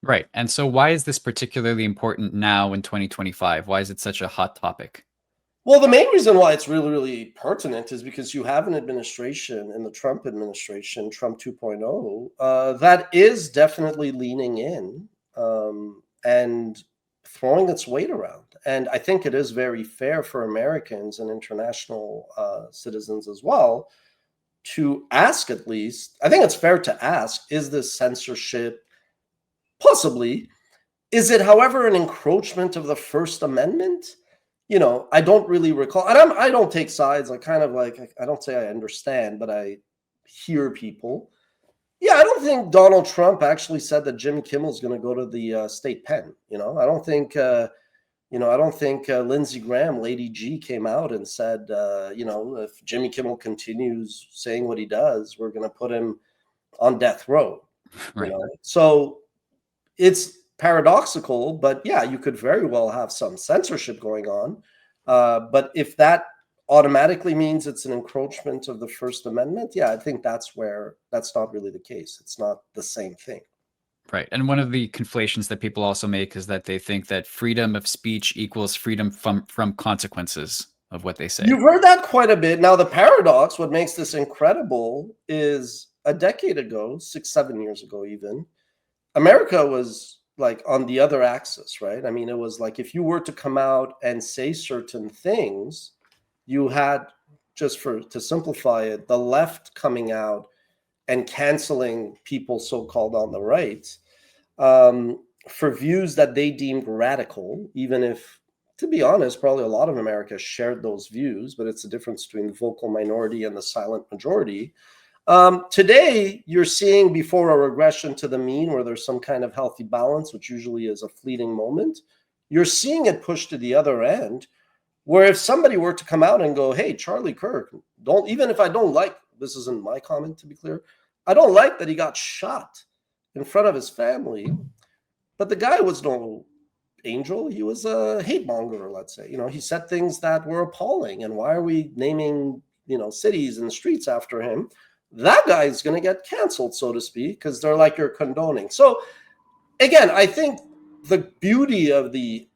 Right. And so why is this particularly important now in 2025? Why is it such a hot topic? Well, the main reason why it's really, really pertinent is because you have an administration in the Trump administration, Trump 2.0, that is definitely leaning in and throwing its weight around. And I think it is very fair for Americans and international citizens as well to ask, at least, I think it's fair to ask, is this censorship? Possibly. Is it, however, an encroachment of the First Amendment? I don't really recall. And I don't take sides. I kind of like, I don't say I understand, but I hear people. Yeah, I don't think Donald Trump actually said that Jimmy Kimmel is going to go to the state pen. I don't think, Lindsey Graham, Lady G, came out and said, if Jimmy Kimmel continues saying what he does, we're going to put him on death row. Right. So it's paradoxical, but yeah, you could very well have some censorship going on. But if that automatically means it's an encroachment of the First Amendment, yeah, I think that's not really the case. It's not the same thing. Right. And one of the conflations that people also make is that they think that freedom of speech equals freedom from consequences of what they say. You've heard that quite a bit. Now, the paradox, what makes this incredible is a decade ago, 6, 7 years ago even, America was like on the other axis, right? I mean, it was like if you were to come out and say certain things, you had, to simplify it, the left coming out and canceling people so-called on the right for views that they deemed radical, even if, to be honest, probably a lot of America shared those views, but it's the difference between the vocal minority and the silent majority. Today, you're seeing, before a regression to the mean where there's some kind of healthy balance, which usually is a fleeting moment, you're seeing it push to the other end, where if somebody were to come out and go, hey, Charlie Kirk, even if I don't like, this isn't my comment to be clear, I don't like that he got shot in front of his family, but the guy was no angel. He was a hate monger, let's say. He said things that were appalling. And why are we naming, cities and streets after him? That guy's going to get canceled, so to speak, because they're like, you're condoning. So again, I think the beauty of the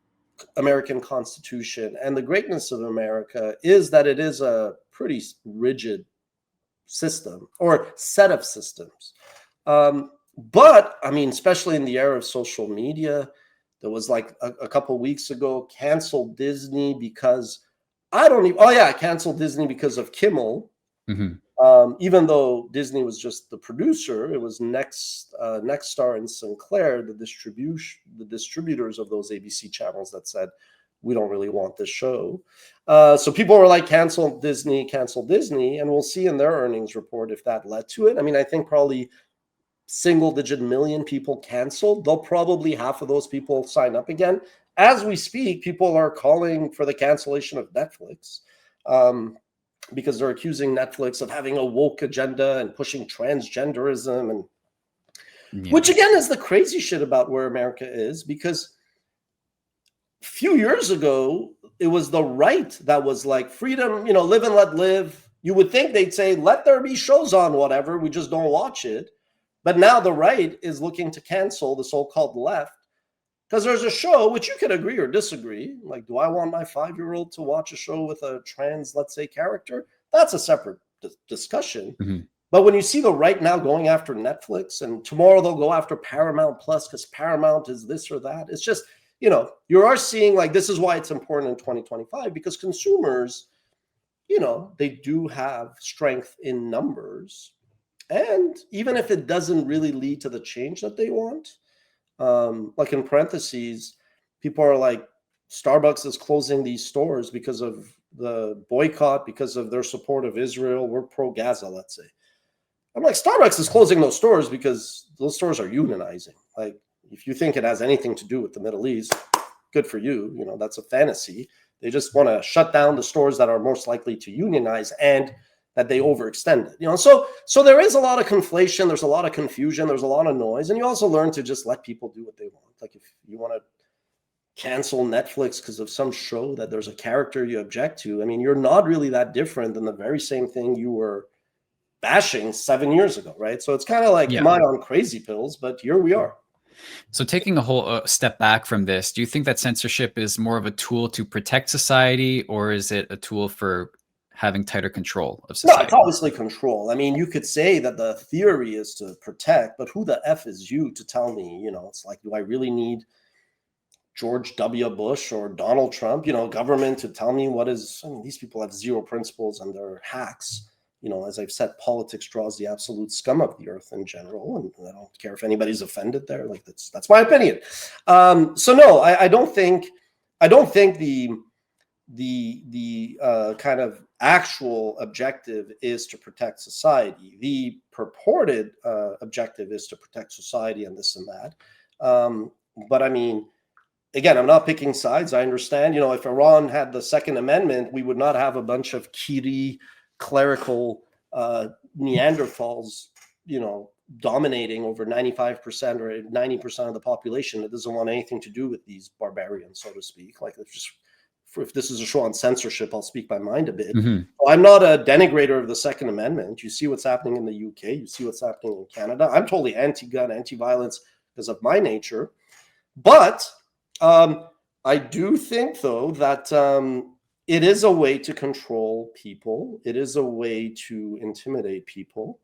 American Constitution and the greatness of America is that it is a pretty rigid system or set of systems. But I mean, especially in the era of social media, there was like a couple of weeks ago, cancel Disney because cancel Disney because of Kimmel. Mm-hmm. Even though Disney was just the producer, it was Nexstar and Sinclair, the distributors of those ABC channels, that said, we don't really want this show. So people were like, cancel Disney, and we'll see in their earnings report if that led to it. I mean, I think probably single-digit million people canceled. They'll probably half of those people sign up again. As we speak, people are calling for the cancellation of Netflix. Because they're accusing Netflix of having a woke agenda and pushing transgenderism, and which again is the crazy shit about where America is, because a few years ago, it was the right that was like, freedom, live and let live. You would think they'd say, let there be shows on whatever, we just don't watch it. But now the right is looking to cancel the so-called left because there's a show, which you can agree or disagree. Like, do I want my 5-year-old to watch a show with a trans, let's say, character? That's a separate discussion. Mm-hmm. But when you see the right now going after Netflix, and tomorrow they'll go after Paramount Plus because Paramount is this or that, it's just, you are seeing, like, this is why it's important in 2025, because consumers, they do have strength in numbers. And even if it doesn't really lead to the change that they want, like in parentheses, people are like, Starbucks is closing these stores because of the boycott, because of their support of Israel. We're pro-Gaza, let's say. I'm like, Starbucks is closing those stores because those stores are unionizing. Like, if you think it has anything to do with the Middle East, good for you. That's a fantasy. They just want to shut down the stores that are most likely to unionize and that they overextended. So there is a lot of conflation. There's a lot of confusion. There's a lot of noise. And you also learn to just let people do what they want. Like, if you want to cancel Netflix because of some show that there's a character you object to, I mean, you're not really that different than the very same thing you were bashing 7 years ago, right? So it's kind of like, am I on crazy pills? But here we are. So taking a whole step back from this, do you think that censorship is more of a tool to protect society, or is it a tool for having tighter control of No, it's society? obviously control. I mean, you could say that the theory is to protect, but who the F is you to tell me, it's like, do I really need George W. Bush or Donald Trump, government to tell me what is, I mean, these people have zero principles and they're hacks. As I've said, politics draws the absolute scum of the earth in general. And I don't care if anybody's offended there. Like that's my opinion. So no, I don't think the kind of actual objective is to protect society. The purported objective is to protect society and this and that. But I mean, again, I'm not picking sides. I understand, if Iran had the Second Amendment, we would not have a bunch of Kiri clerical Neanderthals, dominating over 95% or 90% of the population that doesn't want anything to do with these barbarians, so to speak. Like, it's just, if this is a show on censorship, I'll speak my mind a bit. Mm-hmm. I'm not a denigrator of the Second Amendment. You see what's happening in the UK. You see what's happening in Canada. I'm totally anti-gun, anti-violence because of my nature. But I do think, though, that it is a way to control people. It is a way to intimidate people.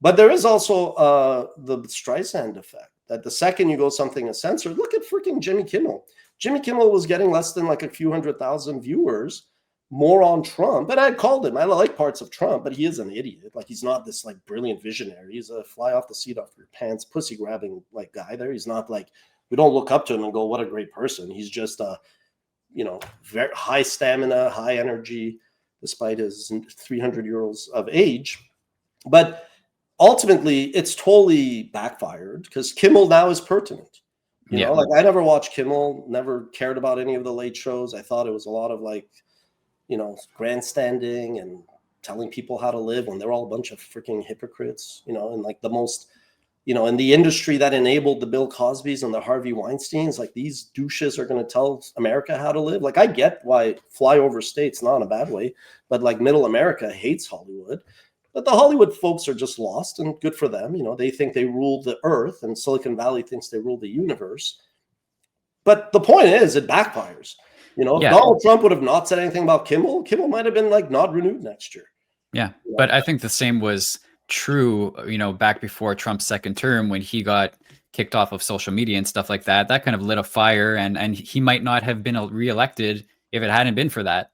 But there is also the Streisand effect, that the second you go something is censored, look at freaking Jimmy Kimmel. Jimmy Kimmel was getting less than like a few 100,000 viewers, more on Trump. And I called him. I like parts of Trump, but he is an idiot. Like, he's not this like brilliant visionary. He's a fly off the seat off your pants, pussy grabbing like guy there. He's not like, we don't look up to him and go, what a great person. He's just a, very high stamina, high energy, despite his 300 years of age. But ultimately, it's totally backfired because Kimmel now is pertinent. Like, I never watched Kimmel, never cared about any of the late shows. I thought it was a lot of like, grandstanding and telling people how to live when they're all a bunch of freaking hypocrites, and like the most, in the industry that enabled the Bill Cosbys and the Harvey Weinsteins, like, these douches are going to tell America how to live. Like, I get why flyover states, not in a bad way, but like middle America hates Hollywood. But the Hollywood folks are just lost, and good for them. They think they rule the earth, and Silicon Valley thinks they rule the universe. But the point is, it backfires. If Donald Trump would have not said anything about Kimmel might have been like not renewed next year. Yeah. But I think the same was true, back before Trump's second term, when he got kicked off of social media and stuff like that. That kind of lit a fire, and he might not have been reelected if it hadn't been for that.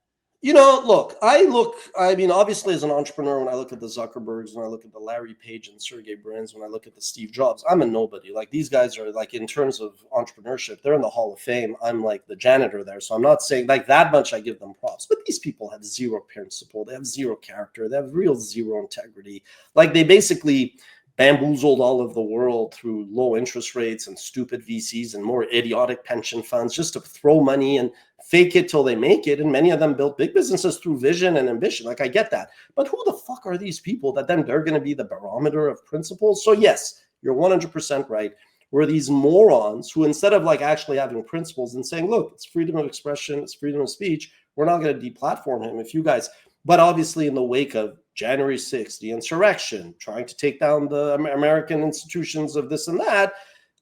I mean, obviously, as an entrepreneur, when I look at the Zuckerbergs, when I look at the Larry Page and Sergey Brin's, when I look at the Steve Jobs, I'm a nobody. Like, these guys are, like, in terms of entrepreneurship, they're in the Hall of Fame. I'm like the janitor there. So I'm not saying like that much. I give them props, but these people have zero principle. They have zero character. They have real zero integrity. Like, they basically bamboozled all of the world through low interest rates and stupid VCs and more idiotic pension funds just to throw money and fake it till they make it. And many of them built big businesses through vision and ambition. Like, I get that. But who the fuck are these people that then they're going to be the barometer of principles? So yes, you're 100% right. We're these morons who, instead of like actually having principles and saying, look, it's freedom of expression, it's freedom of speech, we're not going to deplatform him if you guys. But obviously, in the wake of January 6th, the insurrection, trying to take down the American institutions of this and that,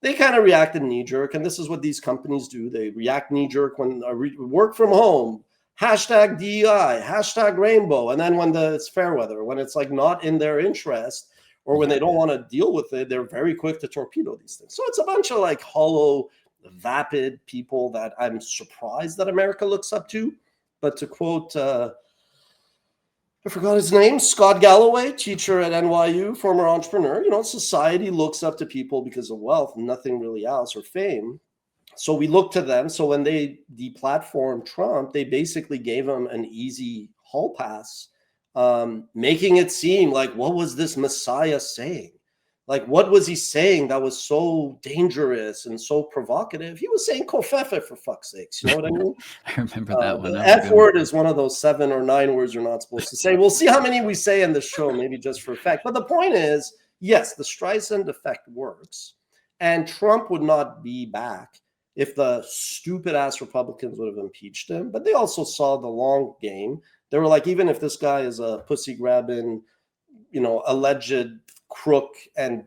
they kind of reacted knee-jerk. And this is what these companies do. They react knee-jerk when work from home, hashtag DEI, hashtag rainbow. And then when it's fair weather, when it's like not in their interest, or when they don't want to deal with it, they're very quick to torpedo these things. So it's a bunch of like hollow, vapid people that I'm surprised that America looks up to. But to quote, I forgot his name, Scott Galloway, teacher at NYU, former entrepreneur, society looks up to people because of wealth, nothing really else, or fame. So we look to them. So when they deplatformed Trump, they basically gave him an easy hall pass, making it seem like, what was this Messiah saying? Like, what was he saying that was so dangerous and so provocative? He was saying kofefe, for fuck's sakes. You know what I mean? I remember that one. The That F word is one of those 7 or 9 words you're not supposed to say. We'll see how many we say in the show, maybe just for effect. But the point is, yes, the Streisand effect works. And Trump would not be back if the stupid-ass Republicans would have impeached him. But they also saw the long game. They were like, even if this guy is a pussy-grabbing, alleged crook and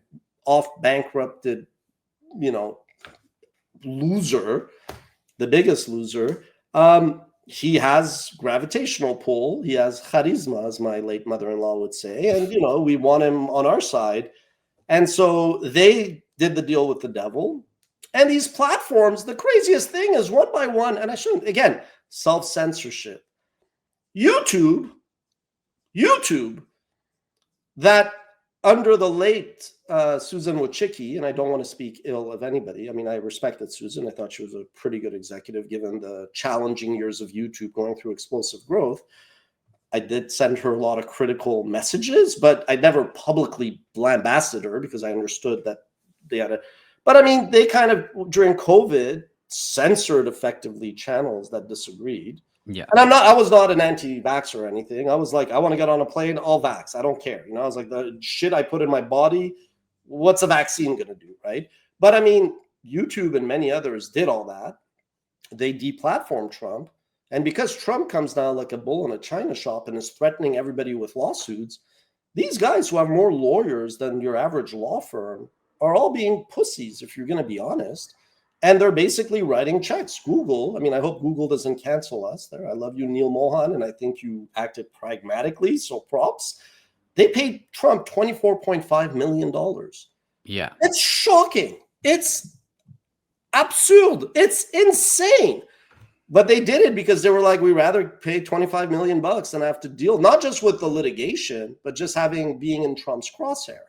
off bankrupted, loser, the biggest loser, he has gravitational pull. He has charisma, as my late mother-in-law would say. And, you know, we want him on our side. And so they did the deal with the devil. And these platforms, the craziest thing is one by one, and I shouldn't, again, self-censorship. YouTube, that under the late Susan Wojcicki, and I don't want to speak ill of anybody. I mean, I respected Susan. I thought she was a pretty good executive given the challenging years of YouTube going through explosive growth. I did send her a lot of critical messages, but I never publicly lambasted her because I understood that they had a, but I mean, they kind of, during COVID, censored effectively channels that disagreed. Yeah. And I was not an anti-vax or anything. I was like, I want to get on a plane, I'll vax. I don't care. You know, I was like, the shit I put in my body, what's a vaccine going to do, right? But I mean, YouTube and many others did all that. They deplatformed Trump. And because Trump comes down like a bull in a china shop and is threatening everybody with lawsuits, these guys who have more lawyers than your average law firm are all being pussies, if you're going to be honest. And they're basically writing checks. Google, I mean, I hope Google doesn't cancel us there. I love you, Neil Mohan, and I think you acted pragmatically, so props. They paid Trump $24.5 million. Yeah. It's shocking. It's absurd. It's insane. But they did it because they were like, we rather pay 25 million bucks than have to deal, not just with the litigation, but just being in Trump's crosshair.